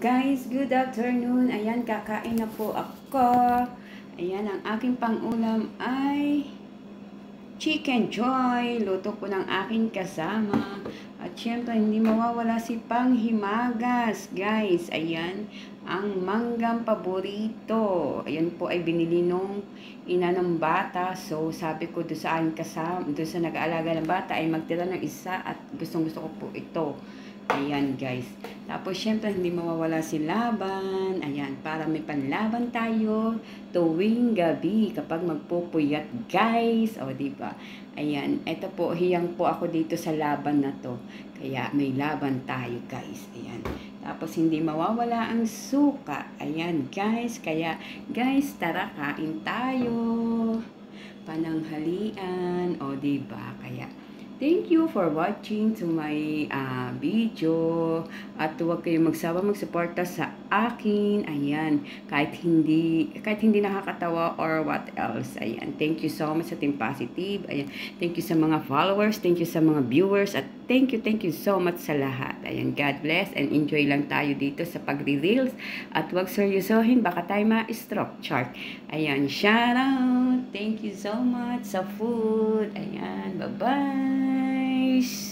Guys, good afternoon. Ayan, kakain na po ako. Ayan, ang aking pangulam ay chicken joy. Luto po ng aking kasama. At syempre, hindi mawawala si panghimagas. Guys, ayan, ang manggang paborito. Ayan po ay binili nung ina ng bata. So, sabi ko doon sa aking kasama, doon sa nag-aalaga ng bata ay magtira ng isa at gustong-gusto ko po ito. Ayan guys. Tapos syempre hindi mawawala si laban. Ayan, para may panlaban tayo tuwing gabi kapag magpupuyat guys. O diba? Ayan, ito po, hiyang po ako dito sa laban na to. Kaya may laban tayo guys. Ayan. Tapos hindi mawawala ang suka. Ayan guys. Kaya guys, tara kain tayo. Pananghalian. O diba? Kaya thank you for watching to my video. At huwag kayong magsawa magsuporta sa akin. Ayan, kahit hindi nakakatawa or what else. Ayan, thank you so much sa Team Positive. Ayan, thank you sa mga followers, thank you sa mga viewers, at thank you so much sa lahat. Ayan, God bless and enjoy lang tayo dito sa pagre-reels. At huwag seryosohin, baka tayo ma-stroke chart. Ayan, shout out. Thank you so much sa food. Ayan, bye-bye.